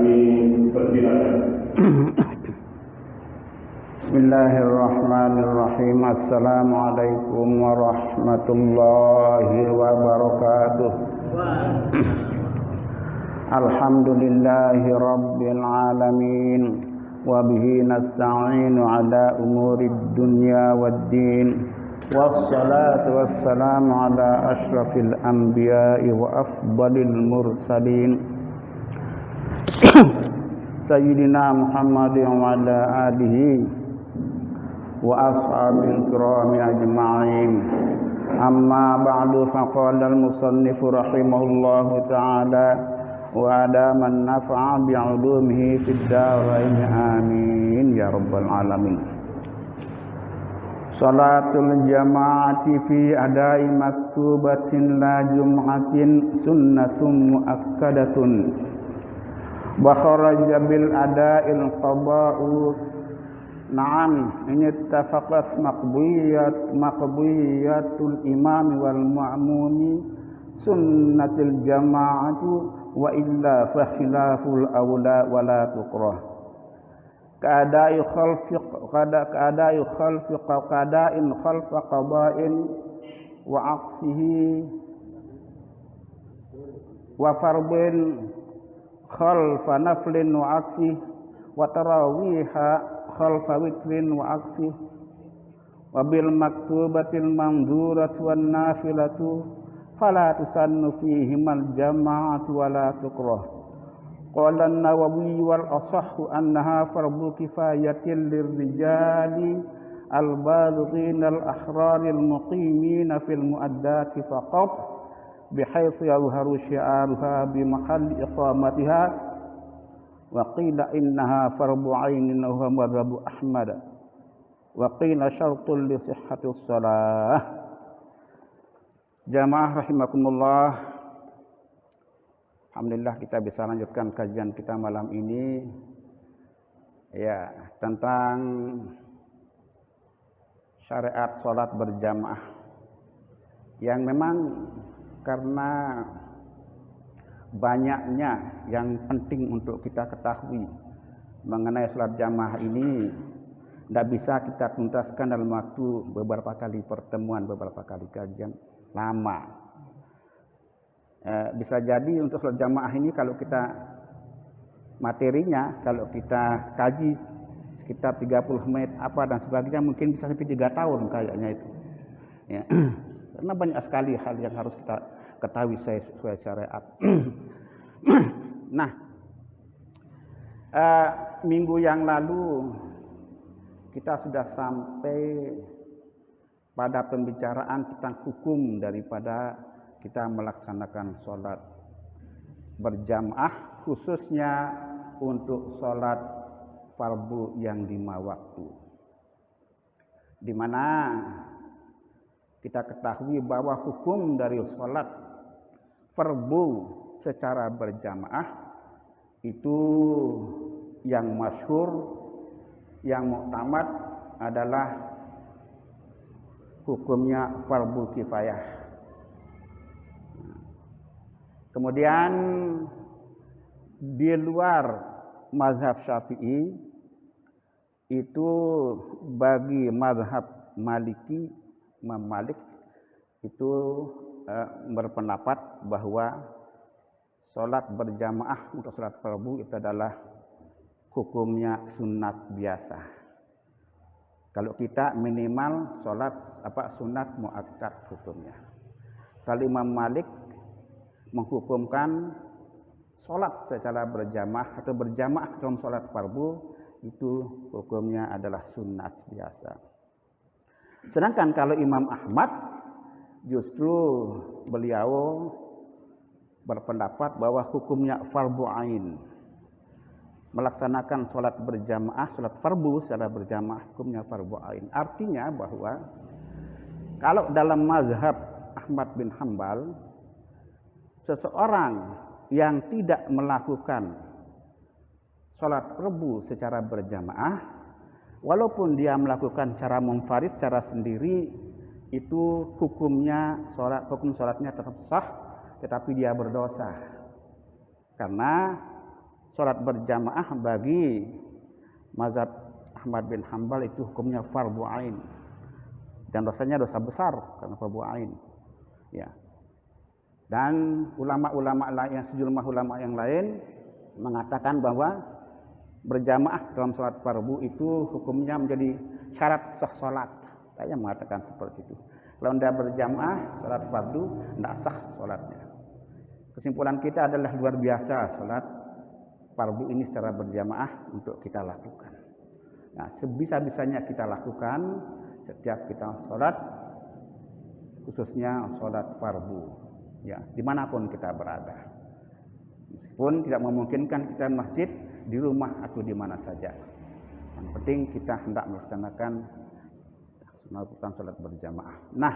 kami persilakan. Bismillahirrahmanirrahim. Assalamualaikum warahmatullahi wabarakatuh. Alhamdulillahi rabbil alamin. Wa bihi nasta'inu ala umurid dunya waddin. Wassalatu wassalamu ala ashrafil anbiya'i wa afdalil mursalin. Sayyidina Muhammadin wa ala alihi wa ashabil kirami ajma'in. Amma ba'du, faqala al-musannif rahimahullahu ta'ala wa ada man nafa'a bi'ulumihi fid darain amin ya rabbal alamin. Salatul jama'ati fi adai maktubatin la jum'atin sunnatun muakkadatun wa kharaja bil ada'il qada'u. Na'am, ini ittafaqat maqbuyatul imam wal ma'mumi sunnatul jama'atu wa illa fa khilaful awla wa la tukrah. Ka'adai qada'in khalfa qada'in wa aqsihi wa fardin khalfa naflin wa aqsihi wa tarawiha khalfa witrin wa aqsihi wa bil maktubatil manzurat wan nafilatu fala tusannu fihimal jama'atu wa la tukrah. Qala an-Nawawi wal asahhu annaha fardu kifayatin lirrijali al-balighin al-ahrar al-muqimin fil muaddati faqat bihaythu yadhharu syi'aruha bi mahalli iqamatiha wa qila innaha fardu 'ainin wa huwa madhhabu Ahmad wa qila syartun li sihhati shalah. Jamaah rahimakumullah, alhamdulillah kita bisa lanjutkan kajian kita malam ini ya tentang syariat sholat berjamaah yang memang karena banyaknya yang penting untuk kita ketahui mengenai sholat jamaah ini tidak bisa kita tuntaskan dalam waktu beberapa kali pertemuan, beberapa kali kajian lama. Bisa jadi untuk sholat jamaah ini kalau kita materinya, kalau kita kaji sekitar 30 menit apa dan sebagainya mungkin bisa sampai 3 tahun kayaknya itu ya. Karena banyak sekali hal yang harus kita ketahui sesuai syariat. Nah, minggu yang lalu kita sudah sampai pada pembicaraan tentang hukum daripada kita melaksanakan sholat berjamaah, khususnya untuk sholat fardu yang 5 waktu, di mana kita ketahui bahwa hukum dari sholat fardu secara berjamaah itu yang masyhur, yang muktamad adalah hukumnya fardu kifayah. Kemudian di luar mazhab Syafi'i itu bagi mazhab Maliki, Imam Malik itu berpendapat bahwa sholat berjamaah untuk sholat fardu itu adalah hukumnya sunat biasa. Kalau kita minimal sholat sunat muakkad hukumnya. Kalau Imam Malik menghukumkan sholat secara berjamaah atau berjamaah dalam sholat fardu itu hukumnya adalah sunat biasa. Sedangkan kalau Imam Ahmad justru beliau berpendapat bahwa hukumnya fardu ain. Melaksanakan sholat berjamaah, sholat fardu secara berjamaah hukumnya fardu ain. Artinya bahwa kalau dalam mazhab Ahmad bin Hanbal, seseorang yang tidak melakukan sholat fardu secara berjamaah, walaupun dia melakukan secara munfarid, secara sendiri, itu hukum sholatnya tetap sah, tetapi dia berdosa. Karena sholat berjamaah bagi mazhab Ahmad bin Hambal itu hukumnya fardu ain dan dosanya dosa besar karena fardu ain. Ya. Dan ulama-ulama lain, sejumlah ulama yang lain mengatakan bahwa berjamaah dalam sholat fardu itu hukumnya menjadi syarat sah sholat. Saya mengatakan seperti itu. Kalau tidak berjamaah sholat fardu tidak sah sholatnya. Kesimpulan kita adalah luar biasa sholat fardu ini secara berjamaah untuk kita lakukan. Nah, sebisa-bisanya kita lakukan setiap kita sholat, khususnya sholat fardu, ya, dimanapun kita berada. Meskipun tidak memungkinkan kita masjid, di rumah atau di mana saja. Yang penting kita hendak melaksanakan sholat berjamaah. Nah,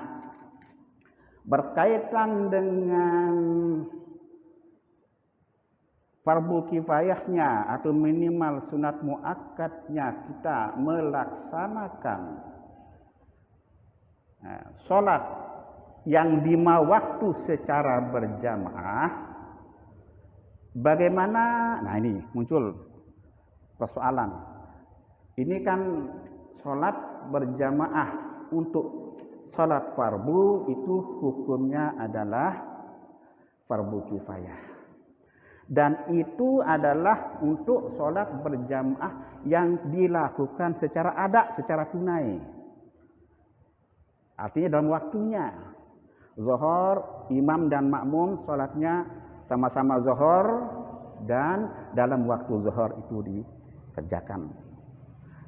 berkaitan dengan fardu kifayahnya atau minimal sunat muakkadnya kita melaksanakan sholat yang 5 waktu secara berjamaah, bagaimana? Nah, ini muncul persoalan. Ini kan sholat berjamaah untuk sholat fardu itu hukumnya adalah fardu kifayah. Dan itu adalah untuk sholat berjamaah yang dilakukan secara ada, secara tunai. Artinya dalam waktunya. Zuhur, imam dan makmum sholatnya sama-sama zuhur dan dalam waktu zuhur itu dikerjakan.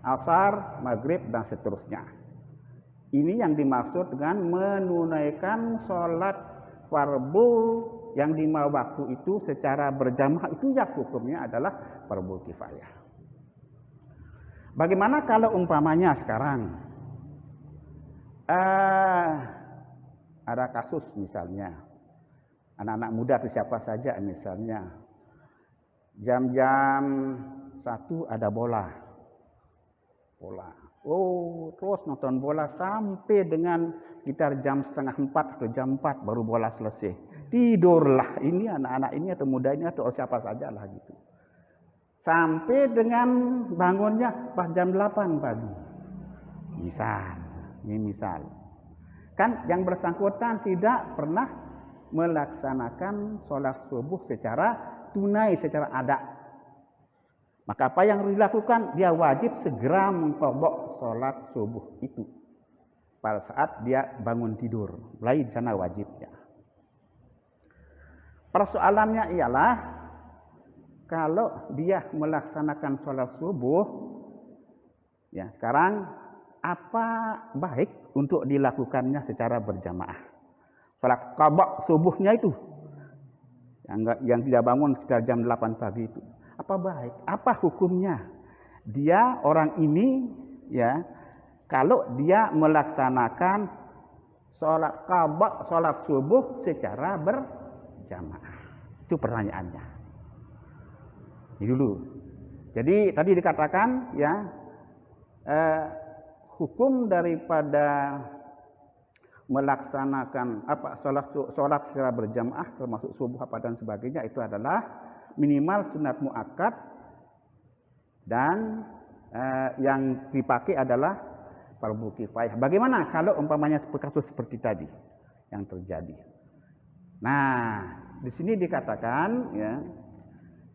Asar, maghrib dan seterusnya. Ini yang dimaksud dengan menunaikan sholat fardu yang 5 waktu itu secara berjamaah, itu ya hukumnya adalah fardu kifayah. Bagaimana kalau umpamanya sekarang ada kasus misalnya anak-anak muda atau siapa saja misalnya jam-jam 1 ada bola. Oh, terus nonton bola sampai dengan sekitar jam 3:30 atau jam 4 baru bola selesai. Tidurlah ini anak-anak ini atau muda ini atau siapa saja lah gitu. Sampai dengan bangunnya pas jam 8 pagi. Misal. Kan yang bersangkutan tidak pernah melaksanakan sholat subuh secara tunai, secara ada. Maka apa yang dilakukan? Dia wajib segera mengqadha sholat subuh itu pada saat dia bangun tidur. Mulai di sana wajibnya. Persoalannya ialah kalau dia melaksanakan sholat subuh, ya sekarang apa baik untuk dilakukannya secara berjamaah? Sholat qadha subuhnya itu yang tidak bangun sekitar jam 8 pagi itu. Apa baik? Apa hukumnya? Dia orang ini ya kalau dia melaksanakan sholat qadha sholat subuh secara berjamaah. Itu pertanyaannya. Ini dulu. Jadi tadi dikatakan ya hukum daripada melaksanakan sholat secara berjamaah termasuk subuh apa dan sebagainya itu adalah minimal sunat muakkad dan yang dipakai adalah fardu kifayah. Bagaimana kalau umpamanya kasus seperti tadi yang terjadi? Nah, di sini dikatakan ya,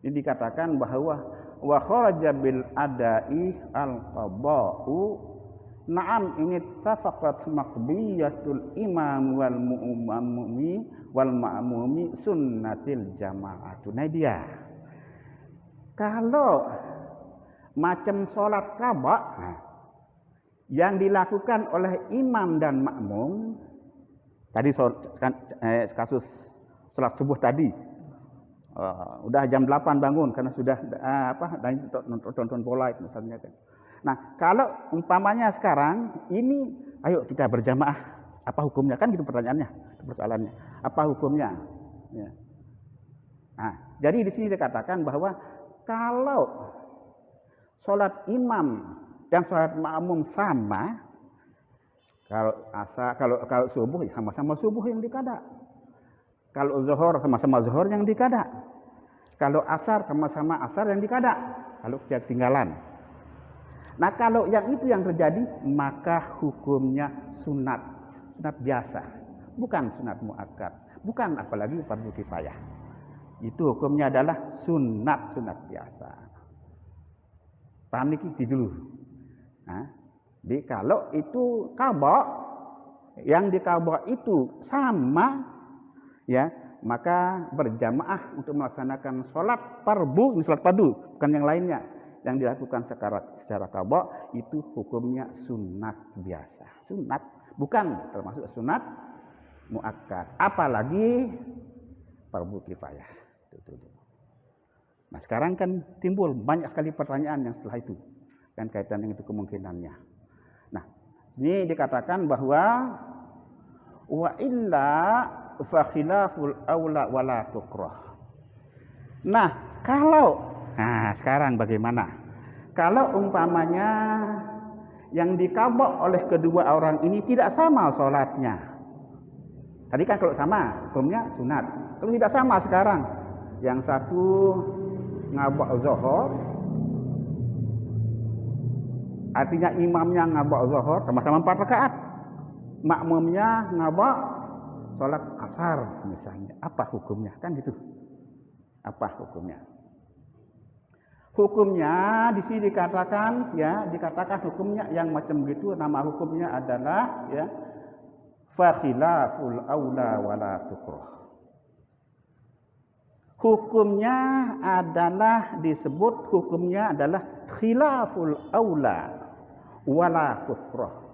ini dikatakan bahwa wa kharaja bil adai al qada'u na'am ini tafaqat maqdiyatul imam wal mu'mumi wal ma'mumi sunnatil jama'atu. Nah dia. Kalau macam sholat qadha yang dilakukan oleh imam dan makmum tadi kasus sholat subuh tadi udah jam 8 bangun karena sudah nonton bola itu misalnya kan. Nah, kalau umpamanya sekarang ini ayo kita berjamaah, apa hukumnya? Kan gitu pertanyaannya, persoalannya. Apa hukumnya? Ya. Nah, jadi di sini dikatakan bahwa kalau sholat imam dan sholat makmum sama, kalau subuh sama-sama subuh yang dikada. Kalau zuhur sama-sama zuhur yang dikada. Kalau asar sama-sama asar yang dikada, kalau ketinggalan. Nah kalau yang itu yang terjadi, maka hukumnya sunat biasa, bukan sunat muakkad, bukan apalagi fardu kifayah. Itu hukumnya adalah sunat biasa. Paham niki dulu. Nah, jadi kalau itu qadha, yang dikabah itu sama, ya, maka berjamaah untuk melaksanakan sholat fardu, ini sholat fardu, bukan yang lainnya. Yang dilakukan secara qadha itu hukumnya sunat biasa. Sunat, bukan termasuk sunat muakkad. Apalagi fardu kifayah. Nah sekarang kan timbul banyak sekali pertanyaan yang setelah itu, kan kaitan dengan itu kemungkinannya. Nah ini dikatakan bahwa wa illa fa khilaful aula wala tukrah. Nah, sekarang bagaimana? Kalau umpamanya yang dikabah oleh kedua orang ini tidak sama sholatnya. Tadi kan kalau sama, hukumnya sunat. Kalau tidak sama sekarang, yang satu ngabah zuhur, artinya imamnya ngabah zuhur sama-sama 4 rakaat. Makmumnya ngabah sholat asar misalnya, apa hukumnya? Kan gitu. Apa hukumnya? Hukumnya di sini dikatakan hukumnya yang macam begitu, nama hukumnya adalah ya fa khilaful aula wala tukrah. Hukumnya adalah disebut hukumnya adalah khilaful aula wala tukrah.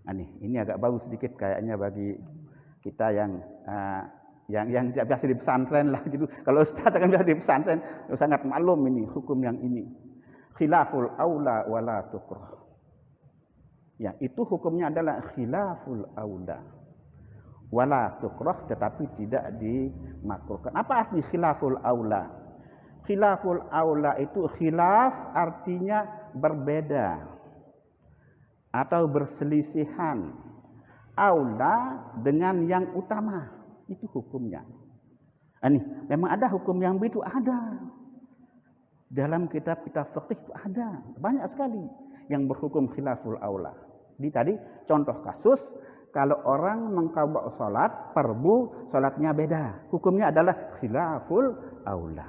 Nah, ini agak baru sedikit kayaknya bagi kita yang biasa di pesantren lah gitu. Kalau ustaz kan biasa di pesantren, sangat maklum ini hukum yang ini. Khilaful aula wala tukrah. Ya, itu hukumnya adalah khilaful aula wala tukrah, tetapi tidak dimakruhkan. Apa arti khilaful aula? Khilaful aula itu khilaf artinya berbeda atau berselisihan. Aula dengan yang utama, itu hukumnya. Ini memang ada hukum yang begitu, ada. Dalam kitab-kitab fikih itu ada banyak sekali yang berhukum khilaful aula. Tadi contoh kasus, kalau orang mengqadha salat fardu, salatnya beda, hukumnya adalah khilaful aula.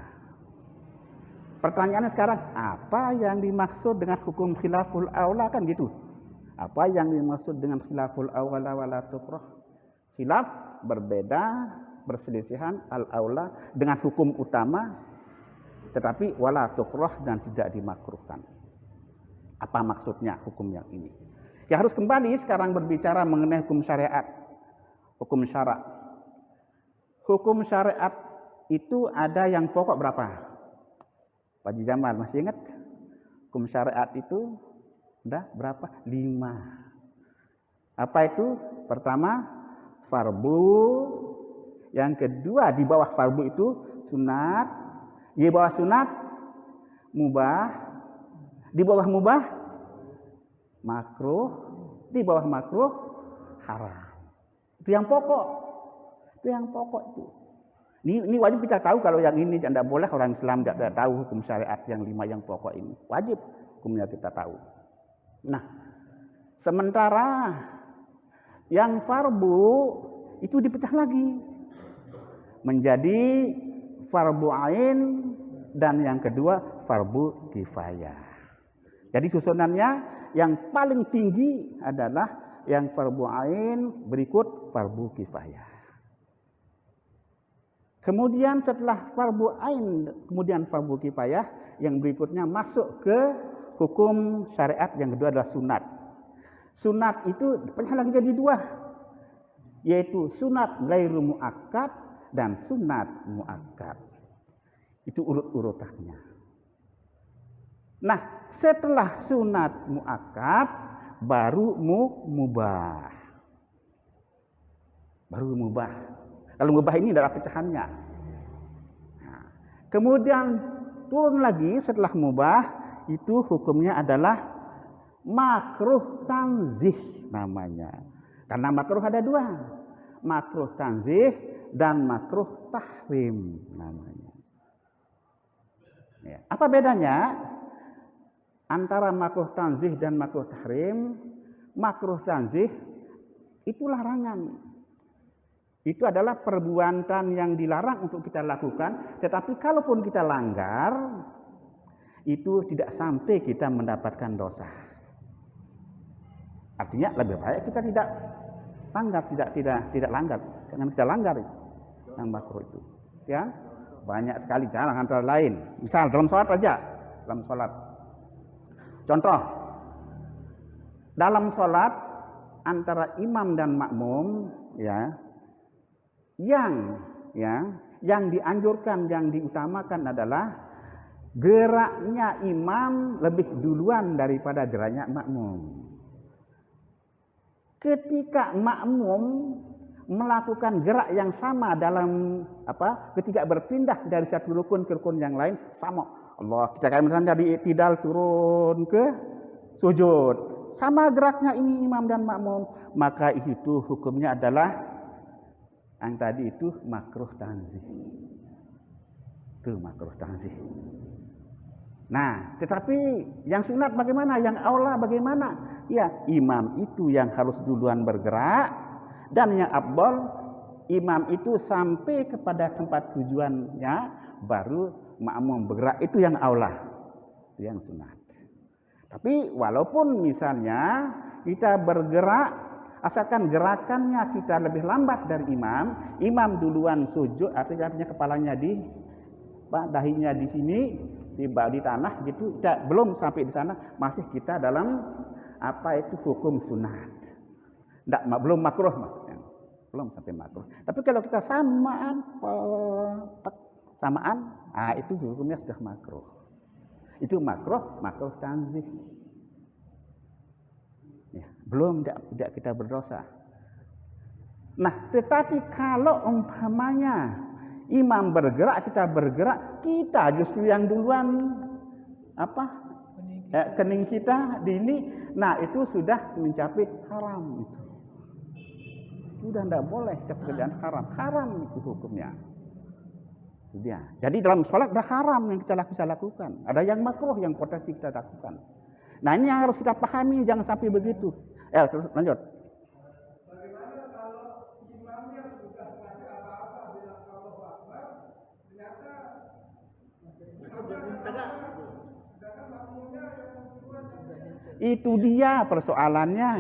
Pertanyaannya sekarang, apa yang dimaksud dengan hukum khilaful aula, kan gitu. Apa yang dimaksud dengan khilaful aula wala tukrah? Khilaf berbeda, berselisihan, al-aula dengan hukum utama, tetapi wala tukrah dan tidak dimakruhkan. Apa maksudnya hukum yang ini? Ya harus kembali sekarang berbicara mengenai hukum syariat. Hukum syarak. Hukum syariat itu ada yang pokok berapa? Pak Haji Jamal masih ingat? Hukum syariat itu udah berapa? 5. Apa itu? Pertama, fardu. Yang kedua, di bawah fardu itu sunat. Di bawah sunat, mubah. Di bawah mubah, makruh. Di bawah makruh, haram. Itu yang pokok. Itu yang pokok itu. Ini wajib kita tahu. Kalau yang ini tidak boleh orang Islam tidak tahu hukum syariat yang 5 yang pokok ini. Wajib hukumnya kita tahu. Nah, sementara yang fardu itu dipecah lagi menjadi fardu ain dan yang kedua fardu kifayah. Jadi susunannya yang paling tinggi adalah yang fardu ain, berikut fardu kifayah. Kemudian setelah fardu ain, kemudian fardu kifayah, yang berikutnya masuk ke hukum syariat yang kedua adalah sunat. Sunat itu dipecah lagi jadi 2, yaitu sunat ghairu muakkad dan sunat muakkad. Itu urut-urutannya. Nah, setelah sunat muakkad baru mubah. Baru mubah. Kalau mubah ini adalah pecahannya. Nah, kemudian turun lagi setelah mubah, itu hukumnya adalah makruh tanzih namanya. Karena makruh ada 2. Makruh tanzih dan makruh tahrim namanya. Ya. Apa bedanya antara makruh tanzih dan makruh tahrim? Makruh tanzih itu larangan. Itu adalah perbuatan yang dilarang untuk kita lakukan, tetapi kalaupun kita langgar, itu tidak sampai kita mendapatkan dosa. Artinya lebih baik kita tidak langgar, tidak langgar. Jangan kita langgar yang makruh itu. Ya, banyak sekali cara antara lain. Misal dalam sholat aja, dalam sholat. Contoh, dalam sholat antara imam dan makmum, ya, yang dianjurkan, yang diutamakan adalah geraknya imam lebih duluan daripada geraknya makmum. Ketika makmum melakukan gerak yang sama dalam ketika berpindah dari satu rukun ke rukun yang lain sama. Allah, kita kayak misalnya dari i'tidal turun ke sujud, sama geraknya ini imam dan makmum, maka itu hukumnya adalah yang tadi itu makruh tanzih. Itu makruh tanzih. Nah, tetapi yang sunat bagaimana? Yang aula bagaimana? Ya, imam itu yang harus duluan bergerak, dan yang afdal imam itu sampai kepada tempat tujuannya baru makmum bergerak, itu yang aula, itu yang sunat. Tapi walaupun misalnya kita bergerak, asalkan gerakannya kita lebih lambat dari imam, imam duluan sujud, artinya kepalanya di dahinya di sini, di tanah gitu, kita belum sampai di sana, masih kita dalam itu hukum sunat. Belum makruh maksudnya. Belum sampai makruh. Tapi kalau kita samaan, itu hukumnya sudah makruh. Itu makruh tanzih. Ya, belum tidak kita berdosa. Nah, tetapi kalau umpamanya imam bergerak, kita bergerak, kita justru yang duluan kening kita di ini, nah itu sudah mencapai haram itu. Sudah tidak boleh pekerjaan haram itu hukumnya. Dia. Jadi dalam sholat ada haram yang kita bisa lakukan, ada yang makruh yang potensi kita lakukan. Nah ini yang harus kita pahami, jangan sampai begitu. Terus lanjut. Itu dia persoalannya.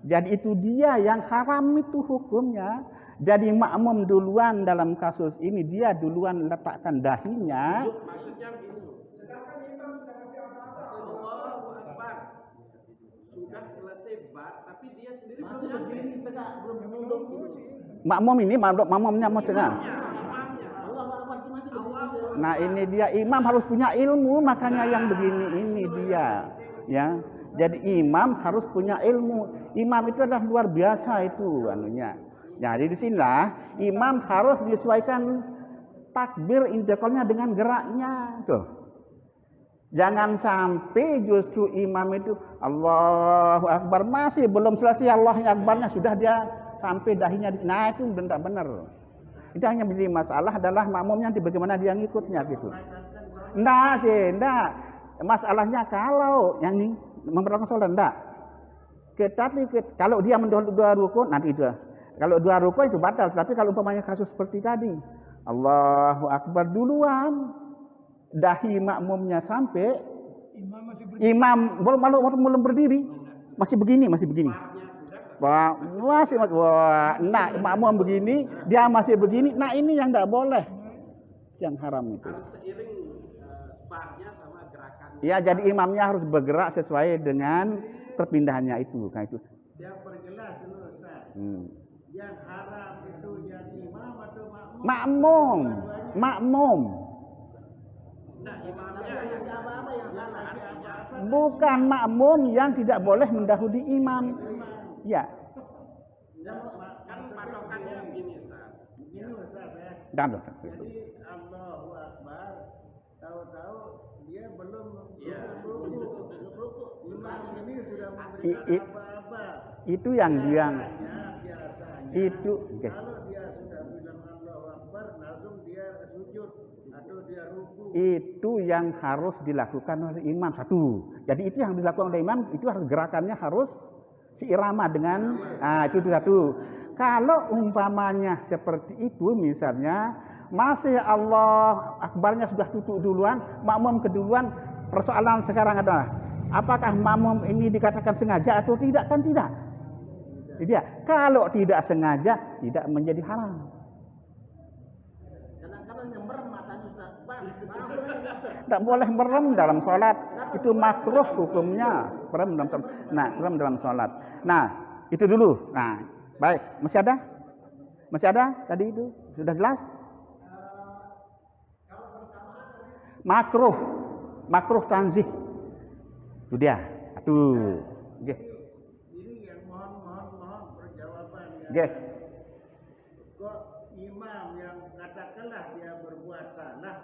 Jadi itu dia yang haram itu hukumnya. Jadi makmum duluan dalam kasus ini, dia duluan letakkan dahinya. Maksudnya begini. Sedangkan imam sudah kasih apa-apa. Allahu Akbar. Sudah selesai bar, tapi dia sendiri masih begini tegak, belum. Makmum ini makmumnya maksudnya. Nah ini dia, imam harus punya ilmu, makanya yang begini ini dia, ya. Jadi imam harus punya ilmu. Imam itu adalah luar biasa itu anunya. Jadi di sinilah imam harus menyesuaikan takbir intiqalnya dengan geraknya tuh. Jangan sampai justru imam itu Allahu Akbar masih belum selesai Allahu Akbarnya sudah dia sampai dahinya. Nah itu tidak benar. Itu hanya menjadi masalah adalah makmumnya nanti bagaimana dia ngikutnya gitu. Enggak. Masalahnya kalau yang ini memperlakukan sholat enggak. Tetapi kalau dia mendahului dua rukun nanti itu. Kalau dua rukun itu batal. Tapi kalau umpamanya kasus seperti tadi, Allahu Akbar duluan, dahi makmumnya sampai, imam belum berdiri, masih begini. Nah makmum begini, dia masih begini. Nah ini yang tidak boleh, yang haram itu. Harus seiring barnya sama gerakan. Ya, jadi imamnya harus bergerak sesuai dengan perpindahannya itu. Nah itu. Yang perjelas dulu Ustaz. Yang haram itu yang imam atau makmum? Makmum. Nah, imamnya apa yang salah? Bukan makmum yang tidak boleh mendahului imam. Ya. Kan patokannya begini, Ustaz. Begini Ustaz ya. Jadi Allahu Akbar, tahu-tahu dia belum ruku. Imam ini sudah memberikan apa-apa. Itu yang biasanya, itu kalau dia sudah bilang Allahu Akbar, langsung dia sujud atau dia ruku. itu yang harus dilakukan oleh imam satu. Jadi itu yang dilakukan oleh imam itu harus gerakannya harus seirama dengan itu satu. Kalau umpamanya seperti itu misalnya masih Allah akbarnya sudah tutup duluan, makmum keduluan, persoalan sekarang adalah apakah makmum ini dikatakan sengaja atau tidak? Kan tidak. Tidak. Kalau tidak sengaja tidak menjadi haram. Tidak boleh merem dalam sholat. Itu makruh hukumnya. Merem dalam sholat. Nah, merem dalam sholat. Nah, itu dulu. Nah, baik. Masih ada? Masih ada? Tadi itu sudah jelas? Makruh. Makruh tanzih. Itu dia. Tuh. Oke. Ini yang mohon perjawaban ya. Oke. Kok imam yang katakanlah dia berbuat salah,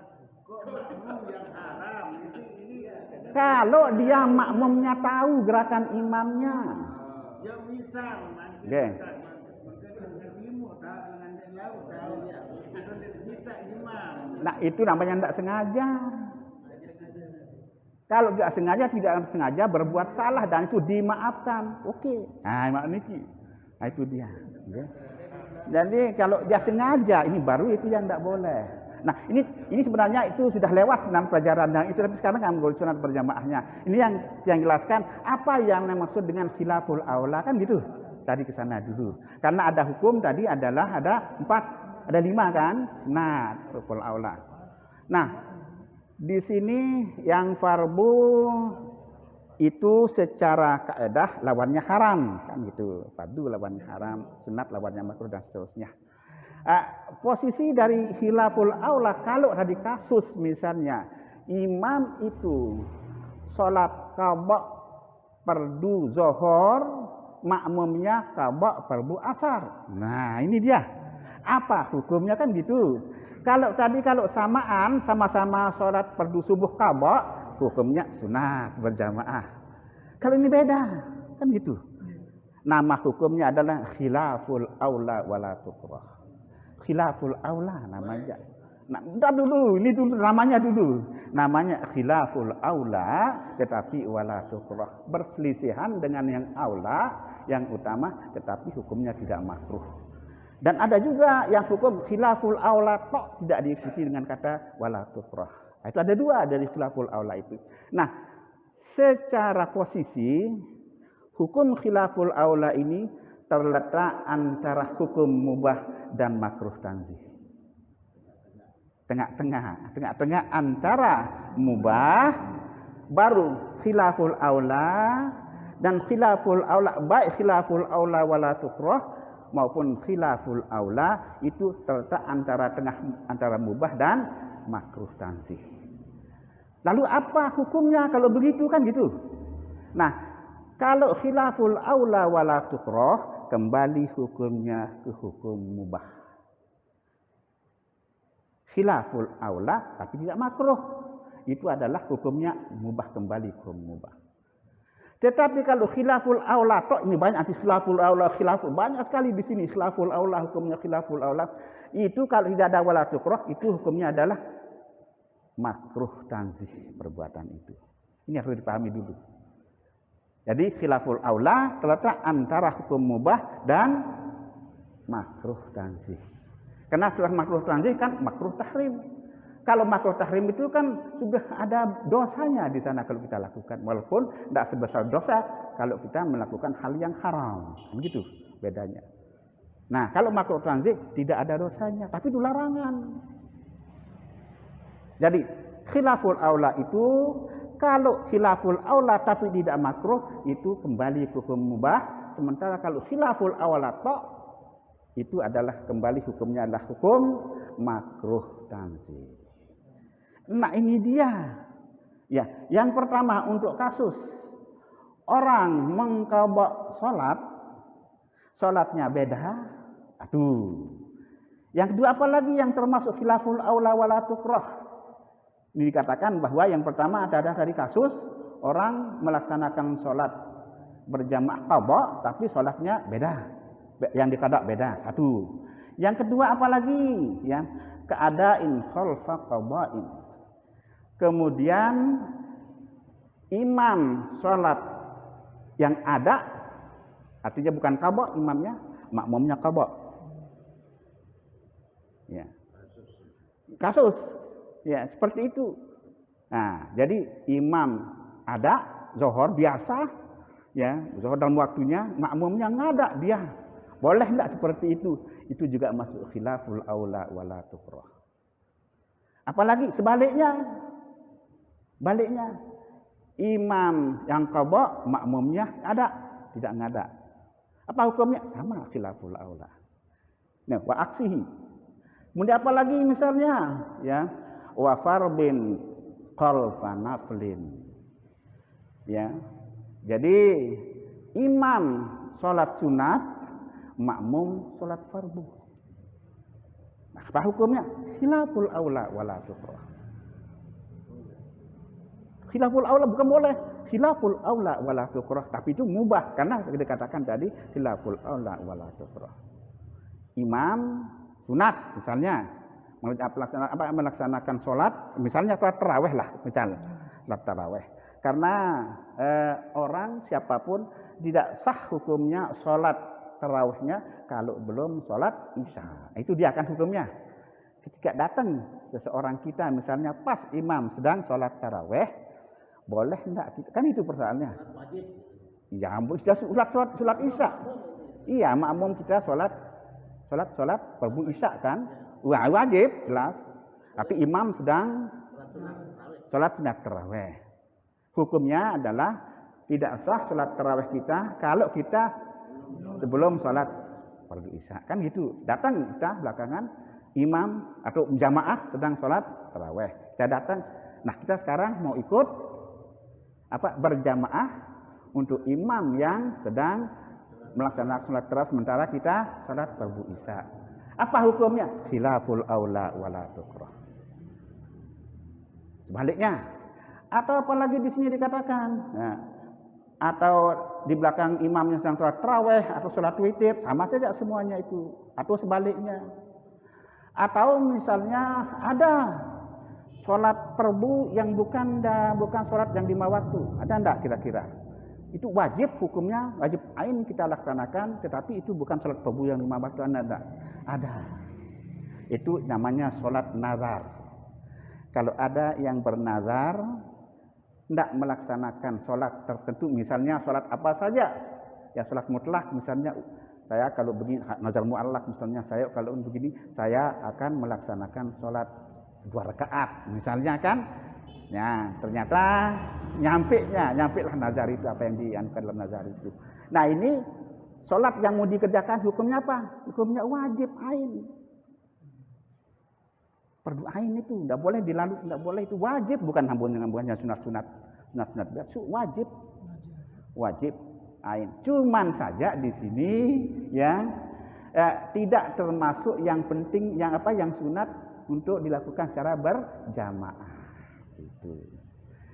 kok makmum yang haram? Ini Kalau dia makmumnya tahu gerakan imamnya. ya misal nanti Oke. mungkin dengan ilmu dengan laut tahu kita imam. Nah, itu namanya tidak sengaja. Kalau tidak sengaja berbuat salah dan itu dimaafkan. Oke. Nah, mak niki. Nah, itu dia. Oke. Jadi kalau dia sengaja ini baru itu yang tidak boleh. Nah, ini sebenarnya itu sudah lewat dalam pelajaran yang itu, tapi sekarang kan sunat berjamaahnya. Ini yang jelaskan apa yang dimaksud dengan khilaful aula kan gitu. Tadi ke sana dulu. Karena ada hukum tadi adalah ada 4, ada 5 kan? Nah, khilaful aula. Nah, di sini yang fardu itu secara kaidah lawannya haram kan gitu. Fardu lawannya haram, sunat lawannya makruh dan seterusnya. Posisi dari khilaful aula kalau tadi kasus misalnya imam itu sholat qadha fardu zuhur, makmumnya qadha fardu asar. Nah, ini dia. Apa hukumnya kan gitu. Kalau tadi samaan sama-sama sholat fardu subuh qadha, hukumnya sunat berjamaah. Kalau ini beda, kan gitu. Nama hukumnya adalah khilaful aula wala tukrah. Khilaful aula namanya. Nah, dulu, ini dulu namanya dulu. Namanya khilaful aula tetapi wala tukrah. Berselisihan dengan yang aula, yang utama tetapi hukumnya tidak makruh. Dan ada juga yang hukum khilaful aula tok tidak diikuti dengan kata wala tukrah. Itu ada 2 dari khilaful aula itu. Nah, secara posisi hukum khilaful aula ini terletak antara hukum mubah dan makruh tanzih. Tengah-tengah antara mubah baru khilaful aula dan khilaful aula, baik khilaful aula wala tukrah maupun khilaful aula itu terletak antara mubah dan makruh tanzih. Lalu apa hukumnya kalau begitu kan gitu? Nah, kalau khilaful aula wala tukrah kembali hukumnya ke hukum mubah. Khilaful aula tapi tidak makruh. Itu adalah hukumnya mubah, kembali hukum mubah. Tetapi kalau khilaful aula tok, ini banyak anti khilaful aula, khilaful banyak sekali di sini khilaful aula, hukumnya khilaful aula. Itu kalau tidak ada wala tukrah itu hukumnya adalah makruh tanzih perbuatan itu. Ini harus dipahami dulu. Jadi khilaful aula terletak antara hukum mubah dan makruh tanzih. Karena setelah makruh tanzih kan makruh tahrim. Kalau makruh tahrim itu kan sudah ada dosanya di sana kalau kita lakukan, walaupun tidak sebesar dosa kalau kita melakukan hal yang haram. Begitu bedanya. Nah, kalau makruh tanzih tidak ada dosanya, tapi itu larangan. Jadi khilaful aula itu kalau khilaful aula tapi tidak makruh itu kembali ke hukum mubah. Sementara kalau khilaful aula tok itu adalah kembali hukumnya adalah hukum makruh tanzih. Nah, ini dia. Ya, yang pertama untuk kasus orang mengqadha salatnya beda. Aduh. Yang kedua apalagi yang termasuk khilaful aula wala tukrah. Ini dikatakan bahwa yang pertama adalah dari kasus orang melaksanakan sholat berjamaah qadha tapi sholatnya beda. Yang diqadha beda, satu. Yang kedua apalagi? Ya, keadain khalfa qadha'in. kemudian imam sholat yang ada, artinya bukan qadha imamnya, makmumnya qadha. Ya. Kasus. Ya, seperti itu. Nah, jadi imam ada, zuhur biasa, ya, zuhur dalam waktunya, makmumnya nggak ada dia. Boleh enggak seperti itu? Itu juga masuk khilaful aula wala tukrah. Apalagi sebaliknya. Baliknya. Imam yang qadha, makmumnya ada, tidak ngada. Apa hukumnya? Sama khilaful aula. Nah, wa aksihi. Kemudian apa lagi misalnya, ya, wa fardin khalfa naflin. Ya. Jadi imam salat sunat, makmum salat fardu. Nah, apa hukumnya? Khilaful aula wala tukrah. Khilaful aula bukan boleh, khilaful aula wala tukrah, tapi itu mubah karena dikatakan tadi khilaful aula wala tukrah. Imam sunat misalnya melaksanakan sholat, misalnya sholat taraweh lah, misal sholat taraweh. Karena orang siapapun tidak sah hukumnya sholat tarawehnya kalau belum sholat isya. Itu dia akan hukumnya. Ketika datang seseorang kita, misalnya pas imam sedang sholat taraweh, boleh enggak? Kan itu persoalannya. Ya, sholat isya. Iya, makmum kita sholat fardu isya kan, wajib jelas. Tapi imam sedang sholat sunat taraweh. Hukumnya adalah tidak sah sholat taraweh kita kalau kita sebelum sholat fardu isya. Kan gitu. Datang kita belakangan imam atau jamaah sedang sholat taraweh. Kita datang. Nah, kita sekarang mau ikut berjamaah untuk imam yang sedang melaksanakan sholat tarawih sementara kita sholat fardu isya. Apa hukumnya? Khilaful aula wala tukrah. Sebaliknya, atau apalagi di sini dikatakan, nah, atau di belakang imamnya sedang sholat tarawih atau sholat witir, sama saja semuanya itu. Atau sebaliknya. Atau misalnya ada sholat fardu yang bukan sholat yang 5 waktu. Ada enggak kira-kira? Itu wajib hukumnya, wajib ain kita laksanakan, tetapi itu bukan sholat fardu yang 5 waktu. Ada. Itu namanya sholat nazar. Kalau ada yang bernazar, tidak melaksanakan sholat tertentu, misalnya sholat apa saja, ya sholat mutlak, misalnya saya kalau begini, nazar mu'allaq misalnya, saya kalau begini, saya akan melaksanakan sholat 2 rakaat, misalnya kan. Ya, ternyata nyampe lah nazar itu, apa yang diankan dalam nazar itu. Nah, ini sholat yang mau dikerjakan hukumnya apa? Hukumnya wajib ain. Fardu ain itu tidak boleh dilalui, tidak boleh, itu wajib, bukan hanya sunat-sunat wajib ain. Cuman saja di sini ya tidak termasuk yang penting, yang sunat untuk dilakukan secara berjamaah. Itu.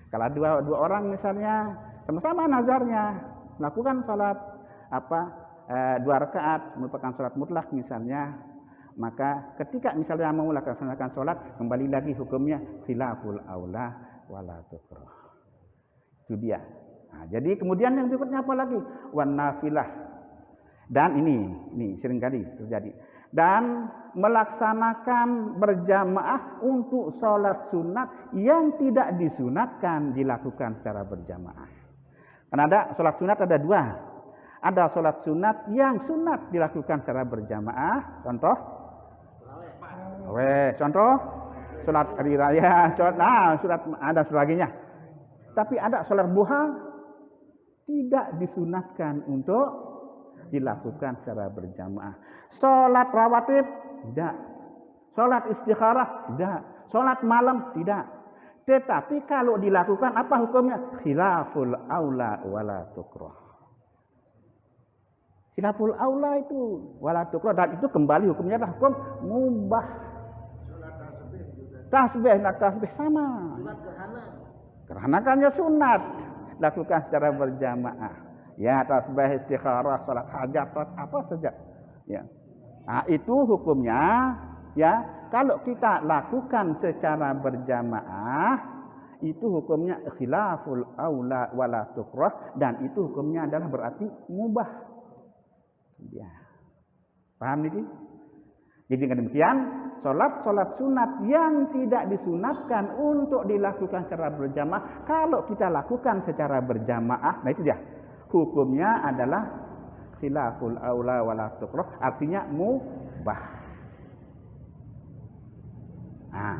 Kalau dua orang misalnya sama-sama nazarnya melakukan sholat 2 rakaat merupakan sholat mutlak misalnya, maka ketika misalnya mau melaksanakan sholat, kembali lagi hukumnya khilaful aula wala tukrah. Itu dia. Nah, jadi kemudian yang berikutnya apa lagi? Wan nafilah. Dan ini seringkali terjadi. Dan melaksanakan berjamaah untuk sholat sunat yang tidak disunatkan dilakukan secara berjamaah. Karena ada sholat sunat ada 2. Ada sholat sunat yang sunat dilakukan secara berjamaah. Contoh? Contoh? Sholat hari raya. Sholat ada sebagainya. Tapi ada sholat duha tidak disunatkan untuk dilakukan secara berjamaah. Sholat rawatib tidak. Sholat istikharah tidak. Sholat malam tidak. Tetapi kalau dilakukan apa hukumnya? Khilaful aula wala tukrah. Khilaful aula itu wala tukrah, dan itu kembali hukumnya adalah hukum mubah. Tasbih sama. Karena kan sunat lakukan secara berjamaah. Ya, tasbih, istikharah, salat hajat, salat apa saja. Ya. Nah, itu hukumnya ya, kalau kita lakukan secara berjamaah itu hukumnya khilaful aula wala tukrah, dan itu hukumnya adalah berarti mubah. Ya. Paham ini? Jadi dengan demikian, sholat sunat yang tidak disunatkan untuk dilakukan secara berjamaah, kalau kita lakukan secara berjamaah, nah itu dia. Hukumnya adalah khilaful aula wala tukrah, artinya mubah. Nah,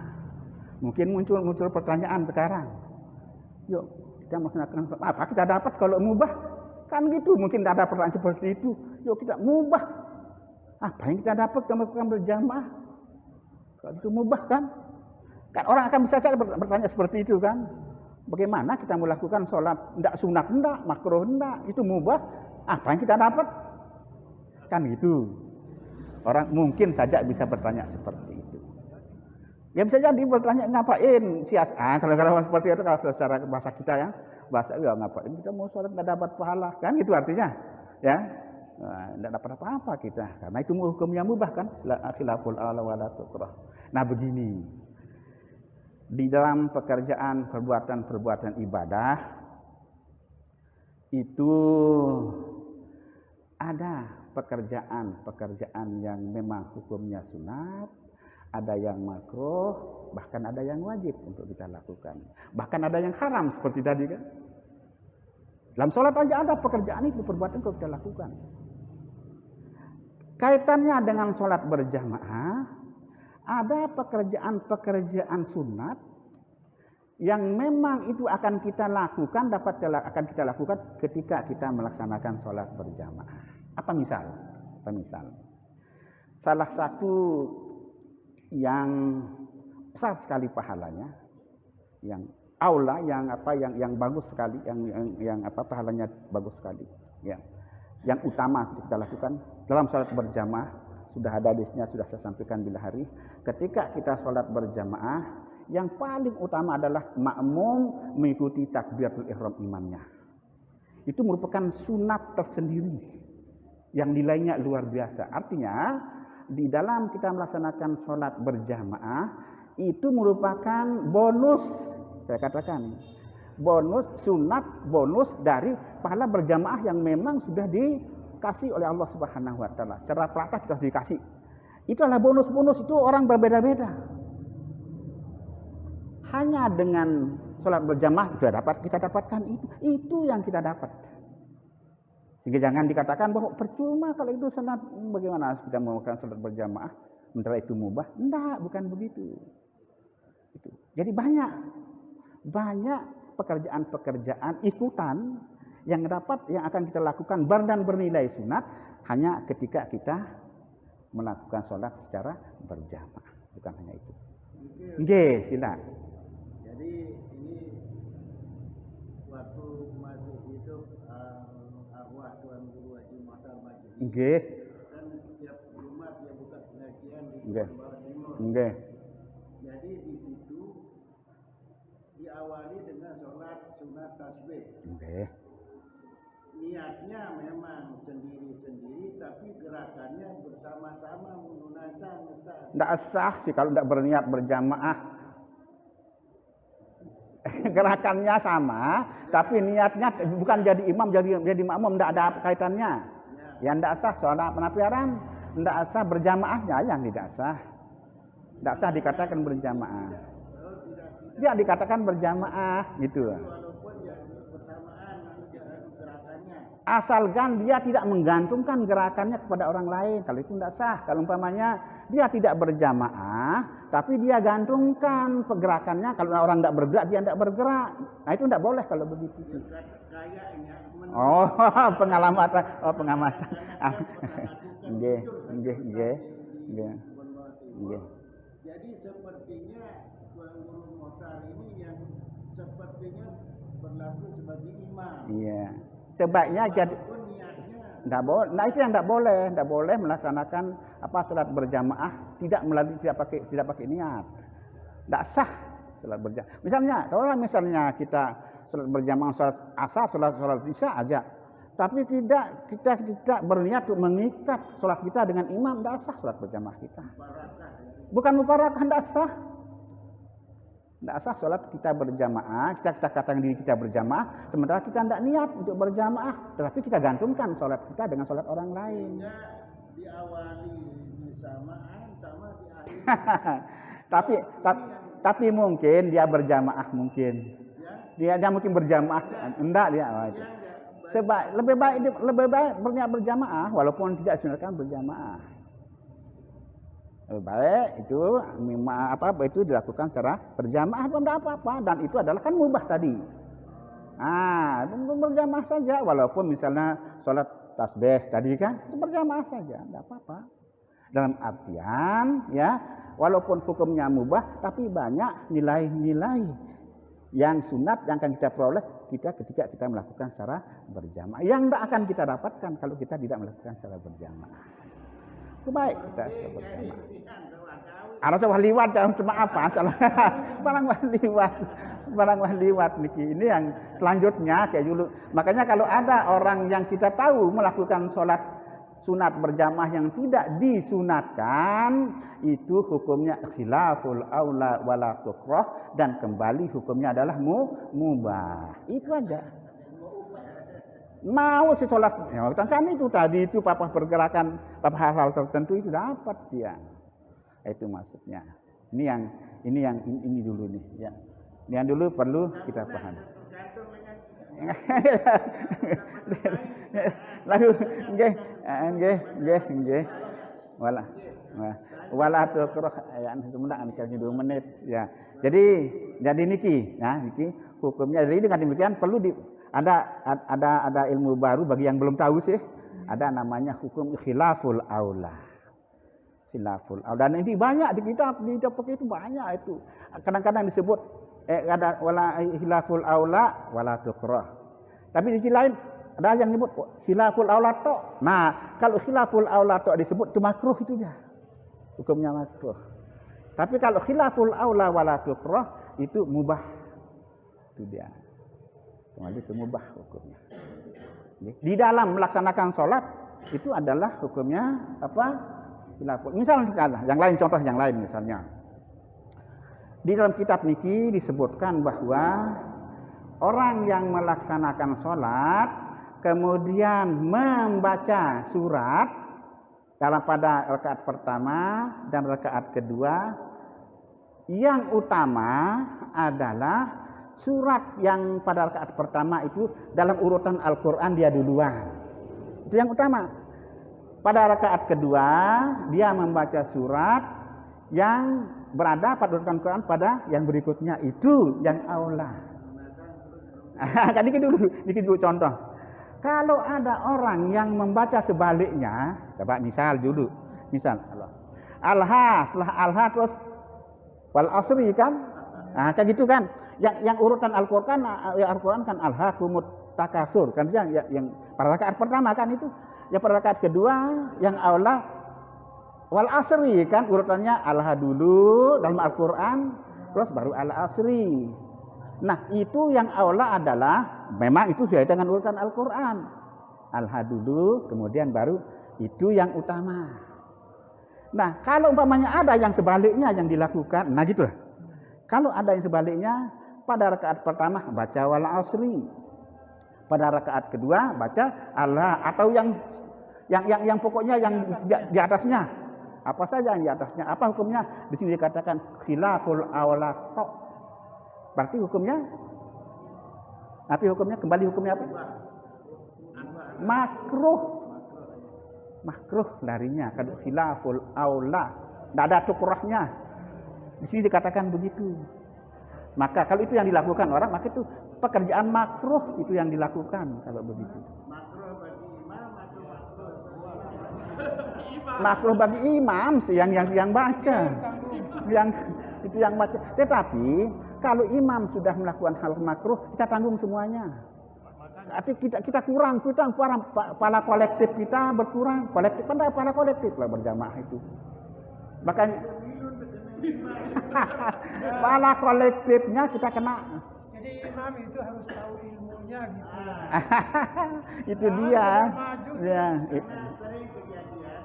mungkin muncul pertanyaan sekarang. Yuk, kita melaksanakan apa kita dapat kalau mubah? Kan gitu, mungkin ada pertanyaan seperti itu. Yuk kita mubah. Apa yang kita dapat kalau melakukan berjamaah? Kalau itu mubah kan? Kan orang akan bisa saja bertanya seperti itu kan? Bagaimana kita melakukan sholat? Tidak sunat, tidak, makruh, tidak. Itu mubah. Apa yang kita dapat? Kan gitu. Orang mungkin saja bisa bertanya seperti itu. Ya bisa jadi bertanya ngapain kalau seperti itu, kalau secara bahasa kita ya, bahasa ya ngapain kita mau sholat nggak dapat pahala kan, itu artinya ya nggak dapat apa-apa kita, karena itu hukum yang mubah kan, khilaful aula wala tukrah. Nah begini, di dalam pekerjaan perbuatan ibadah itu ada pekerjaan yang memang hukumnya sunat, ada yang makruh, bahkan ada yang wajib untuk kita lakukan. Bahkan ada yang haram seperti tadi kan. Dalam sholat aja ada pekerjaan itu, perbuatan yang kita lakukan. Kaitannya dengan sholat berjamaah, ada pekerjaan sunat yang memang itu akan kita lakukan ketika kita melaksanakan sholat berjamaah. Apa misal? Salah satu yang besar sekali pahalanya, yang aula, yang bagus sekali, yang pahalanya bagus sekali, ya. Yang utama kita lakukan dalam sholat berjamaah, sudah ada hadisnya, sudah saya sampaikan bila hari. Ketika kita sholat berjamaah, yang paling utama adalah makmum mengikuti takbiratul ihram imamnya. Itu merupakan sunat tersendiri yang nilainya luar biasa. Artinya di dalam kita melaksanakan sholat berjamaah itu merupakan bonus, saya katakan bonus sunat, bonus dari pahala berjamaah yang memang sudah dikasih oleh Allah Subhanahu wa taala. Secara praktek sudah dikasih. Itu adalah bonus-bonus, itu orang berbeda-beda. Hanya dengan sholat berjamaah sudah kita dapatkan itu yang kita dapat. Sehingga jangan dikatakan bahwa percuma kalau itu sunat, bagaimana kita melakukan sholat berjamaah sementara itu mubah. Enggak, bukan begitu. Itu. Jadi banyak pekerjaan ikutan yang akan kita lakukan dan bernilai sunat hanya ketika kita melakukan sholat secara berjamaah, bukan hanya itu. Nggih, silakan. Jadi ini waktu masih hidup arwah Tuan Guru Haji Muhtar Majid. Nggih. Dan setiap Jumat dia buka pengajian di Nggih. Jawa Timur. Nggih. Jadi di situ diawali dengan sholat sunat tasbih. Nggih. Niatnya memang sendiri-sendiri, tapi gerakannya bersama-sama menggunakan Ustaz. Tidak sah sih kalau tidak berniat berjamaah. Gerakannya sama, tapi niatnya bukan jadi imam, jadi makmum, tidak ada kaitannya. Yang tidak sah sholat penafiaran, tidak sah berjamaahnya yang tidak sah. Tidak sah dikatakan berjamaah. Ya dikatakan berjamaah gitu. Walaupun ya bersamaan gerakannya. Asalkan dia tidak menggantungkan gerakannya kepada orang lain, kalau itu tidak sah. Kalau umpamanya dia tidak berjamaah, tapi dia gantungkan pergerakannya, kalau orang tidak bergerak, dia tidak bergerak. Nah itu tidak boleh kalau begitu. Kayaknya pengamatan. Nggih. Jadi sepertinya Tuan Guru Muhtar ini yang sepertinya berlaku sebagai imam. Iya. Sebaiknya jadi enggak boleh. Nah itu yang enggak boleh melaksanakan sholat berjamaah tidak pakai niat. Enggak sah sholat berjamaah. Misalnya kita sholat berjamaah, sholat asar, sholat isya aja. Tapi kita tidak berniat untuk mengikat sholat kita dengan imam, enggak sah sholat berjamaah kita. Bukan mubarakah, enggak sah. Tidak sah sholat kita berjamaah, kita katakan diri kita berjamaah, sementara kita tidak niat untuk berjamaah, tetapi kita gantungkan sholat kita dengan sholat orang lain. Diawali bersamaan sama di akhir. tapi mungkin dia berjamaah mungkin. Dia mungkin berjamaah, enggak dia. Lebih baik berniat berjamaah walaupun tidak disunahkan berjamaah. Lebih baik itu dilakukan secara berjamaah pun tidak apa-apa, dan itu adalah kan mubah tadi. Berjamaah saja walaupun misalnya sholat tasbih tadi kan berjamaah saja, tidak apa-apa. Dalam artian ya, walaupun hukumnya mubah tapi banyak nilai-nilai yang sunat yang akan kita peroleh ketika kita melakukan secara berjamaah, yang tidak akan kita dapatkan kalau kita tidak melakukan secara berjamaah. Itu baik kita berjamaah. Ada sebuah liwat cuma apa salah barang liwat niki. Ini yang selanjutnya kayak dulu. Makanya kalau ada orang yang kita tahu melakukan sholat sunat berjamaah yang tidak disunatkan, itu hukumnya khilaful aula wala tukrah, dan kembali hukumnya adalah mubah. Itu aja. Mau si sholat kan itu tadi itu pergerakan hal-hal tertentu itu dapat dia. Itu maksudnya. Ini dulu nih ya. Ini yang dulu perlu kita pahami. Lalu nggih. Wala tukrah ya sebenarnya kan 2 menit ya. Jadi niki hukumnya. Jadi dengan demikian perlu ada ilmu baru bagi yang belum tahu sih. Ada namanya hukum khilaful aula. Dan ini banyak di kitab itu banyak itu. Kadang-kadang disebut ada wala khilaful aula wala tukrah. Tapi di sisi lain ada yang nyebut khilaful aula tok. Nah, kalau khilaful aula tok disebut itu makruh itu dia. Hukumnya makruh. Tapi kalau khilaful aula wala tukrah itu mubah. Itu dia. Kembali ke mubah hukumnya. Di dalam melaksanakan sholat itu adalah hukumnya apa? Misalnya yang lain misalnya. Di dalam kitab niki disebutkan bahwa orang yang melaksanakan sholat kemudian membaca surat pada rakaat pertama dan rakaat kedua, yang utama adalah surat yang pada rakaat pertama itu dalam urutan Al-Quran dia duluan. Itu yang utama. Pada rakaat kedua dia membaca surat yang berada pada urutan Quran pada yang berikutnya, itu yang aula. Kan dulu contoh. Kalau ada orang yang membaca sebaliknya, coba misal alha setelah alha terus wal asri kan, kayak gitu kan. Yang urutan Al-Quran kan alhaakumut takasur kan, yang pada rakaat pertama kan itu. Yang pada rakaat kedua yang aula wal asri kan, urutannya alha dulu dalam Al-Quran terus baru al asri. Nah, itu yang aula adalah memang itu sesuai dengan urutan Al-Quran. Alha dulu kemudian baru itu yang utama. Nah, kalau umpamanya ada yang sebaliknya yang dilakukan, nah gitulah. Kalau ada yang sebaliknya, pada rakaat pertama baca wal asri. Pada rakaat kedua baca alha, atau yang pokoknya yang di atasnya. Apa saja yang di atasnya? Apa hukumnya? Di sini dikatakan khilaful aula tok. Berarti hukumnya? Kembali hukumnya apa? Makruh larinya kalau khilaful aula. Tidak ada tukrahnya. Di sini dikatakan begitu. Maka kalau itu yang dilakukan orang, maka itu pekerjaan makruh itu yang dilakukan kalau begitu. Makruh bagi imam sih yang baca. Itu yang baca. Tetapi kalau imam sudah melakukan hal makruh, kita tanggung semuanya. Arti kita kurang para kolektif kita berkurang. Kolektif para kolektif lah berjamaah itu. Makanya para kolektifnya kita kena. Jadi imam itu harus tahu ilmunya gitu. Itu dia. Ya. Sering kejadian,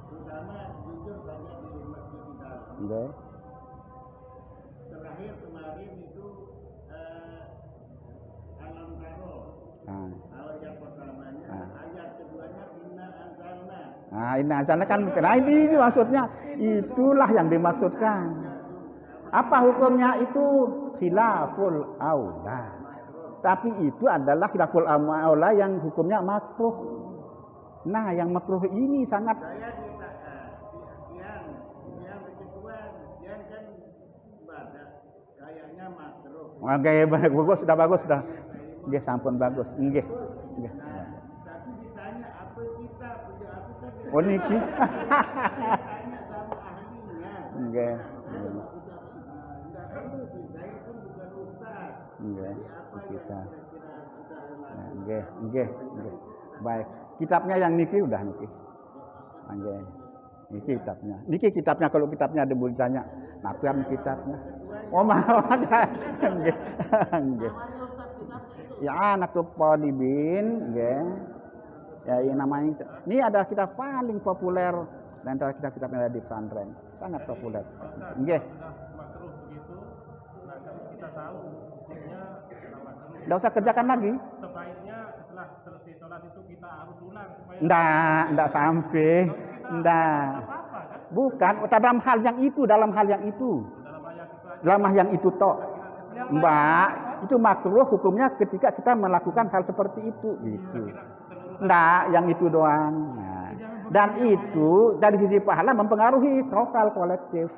terutama jujur saja di masjid kita. Okay. Terakhir Nah, ini sana kan, nah ini maksudnya, itulah yang dimaksudkan. Apa hukumnya itu? Khilaful aula. Tapi itu adalah khilaful aula yang hukumnya makruh. Nah, yang makruh ini sangat. Saya minta yang begituan, yang kan ibadah kayaknya makruh. Oke, bagus, sudah. Nggih, sampun bagus. Nggih. Nah, tapi ditanya apa kita punya aku kan. Oh niki. Tanya sama ahlinya. Nggih. Enggak perlu sih, saya kan bukan ustaz. Nggih. Jadi apa yang Kita. kira-kira sudah lakukan? Nggih. Baik. Kitabnya yang niki udah niki. Nggih. Niki kitabnya. Niki kitabnya, kalau kitabnya ada boleh tanya. Napian kitabnya. Oh, maaf. Nggih. Nggih. Ya anak talibin, nggih. Ya ini namanya. Ini adalah kitab paling populer di antara kitab-kitab yang ada di pesantren. Sangat populer. Nggih. Makruh begitu. Nah, kalau kita tahu hukumnya makruh. Enggak usah kerjakan lagi. Sebaiknya setelah selesai sholat itu kita harus ulang supaya Enggak sampai. Enggak. apa kan? Bukan, dalam hal yang itu. Dalam ayat itu aja. Dalam hal yang itu toh. Mbak, itu makruh hukumnya ketika kita melakukan hal seperti itu gitu. Enggak, yang itu doang. Nah, dan itu dari sisi pahala mempengaruhi total kolektif.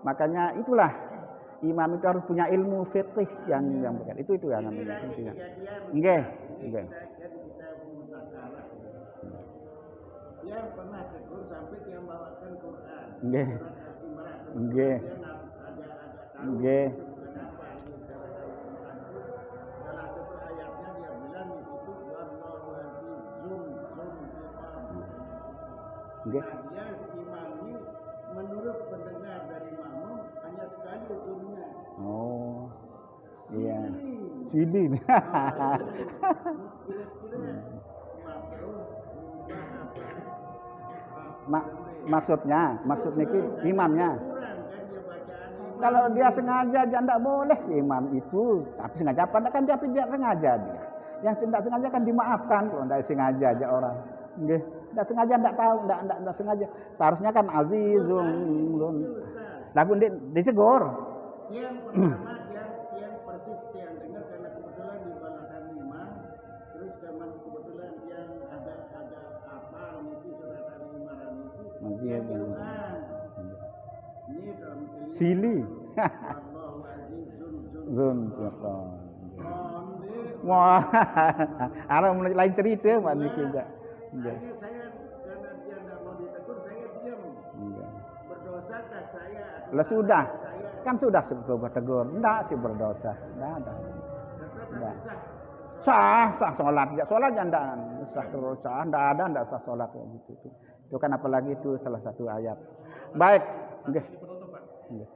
Makanya itulah imam itu harus punya ilmu fikih yang bukan. Itu yang namanya. Nggih. Kita musyawarah. Dia pernah tegur sampai dia bawakan Quran. Nggih. Surat Al-Imran. Nggih. Dia agak tahu. Nggih. Kenapa di dalam Al-Quran itu salah satu ayatnya dia bilang di situ wallahu azizun dzul-intiqam. Nggih. Nah, dia imam ini menurut pendengar dari makmum hanya sekali zoomnya. Oh. Iya. Sini. Sini. Kira-kira makruh mubah apa? Maksudnya itu imamnya. Kurang kan dia bacaan imam. Kalau dia sengaja aja enggak boleh si imam itu. Tapi sengaja apa kan dia tidak sengaja dia. Yang tidak sengaja kan dimaafkan kalau enggak sengaja aja orang. Nggih. Enggak sengaja enggak tahu, enggak sengaja. Seharusnya kan azizun. Lagu ditegur. Yang pertama yang persis yang dengar karena kebetulan di belakang imam, terus kebetulan yang agak apa mesti surat Al-Imran itu yang Quran. Ini dalam kelima. Sili. Wallahu azizun Zun. Onde. Wah. Arah mulai lain cerita Mbak Niki aja. Nggih. Akhirnya saya karena dia tidak mau ditegur, saya diam. Nggih. Berdosakah saya? Lah sudah. Saya Kan sudah sebelum tegur. Enggak sih berdosa. Enggak ada. tetap Enggak. sah. Sah sholat. Ya sholat ya enggak sah terus sah. Enggak sah sholat gitu. Itu kan apalagi itu salah satu ayat. Baik. Nggih. Ini penutup Pak. Nggih.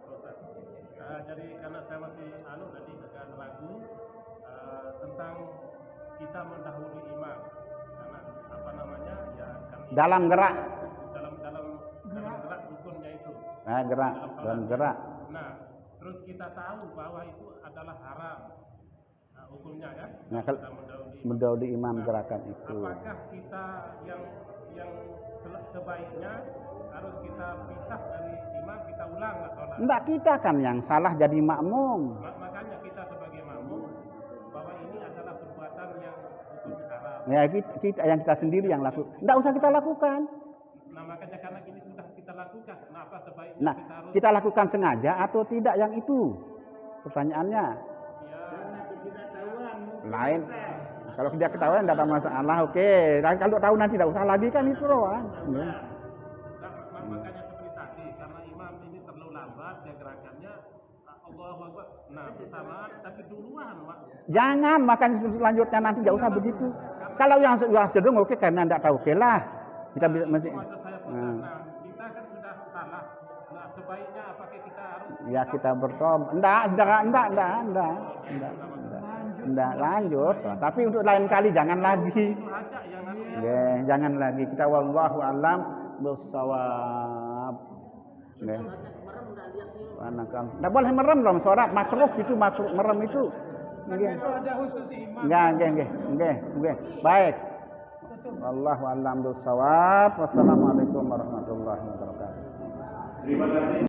Jadi karena saya masih tadi agak ragu tentang kita mendahului imam karena apa namanya ya kami Dalam gerak. dalam gerak rukunnya itu. Nah, gerak. Dalam gerak. Nah, terus kita tahu bahwa itu adalah haram hukumnya kan. Nah, Kita kalau mendahului mendahului imam gerakan itu. apakah kita yang sebaiknya harus kita pisah dari imam, kita ulang lah sholat. Enggak, kita kan yang salah jadi makmum. Makanya kita sebagai makmum bahwa ini adalah perbuatan yang hukumnya haram. Ya kita sendiri yang lakukan. Enggak usah kita lakukan. Nah makanya karena ini sudah kita lakukan, kenapa sebaiknya Nah, kita harus kita lakukan sengaja atau tidak yang itu? Pertanyaannya. ya Karena ketidaktahuan mungkin Lain. kita. Nah, kalau tidak ketahuan tidak ada masalah, oke. Dan kalau tahu nanti tidak usah lagi kan itu doang. Ya. makanya seperti tadi karena imam ini terlalu lambat dia gerakannya Allahu Akbar. Nah bersamaan tapi duluan Pak. Jangan makanya selanjutnya nanti tidak usah begitu. Kalau yang sedang oke karena tidak tahu oke lah. Kita bisa masih. Maksud saya nah kita kan sudah salah. Nah sebaiknya apakah kita harus Ya kita bertobat. Enggak lanjut. Tapi untuk lain kali jangan lagi. itu aja yang nanti Ya, jangan lagi. Kita wallahu alam bisawab. Ya. Enggak boleh merem dalam sholat, makruh itu merem itu. Kan besok ada khusus imam. Enggak. Baik. Wallahu a'lam bishawab. Wassalamualaikum warahmatullahi wabarakatuh. Terima kasih.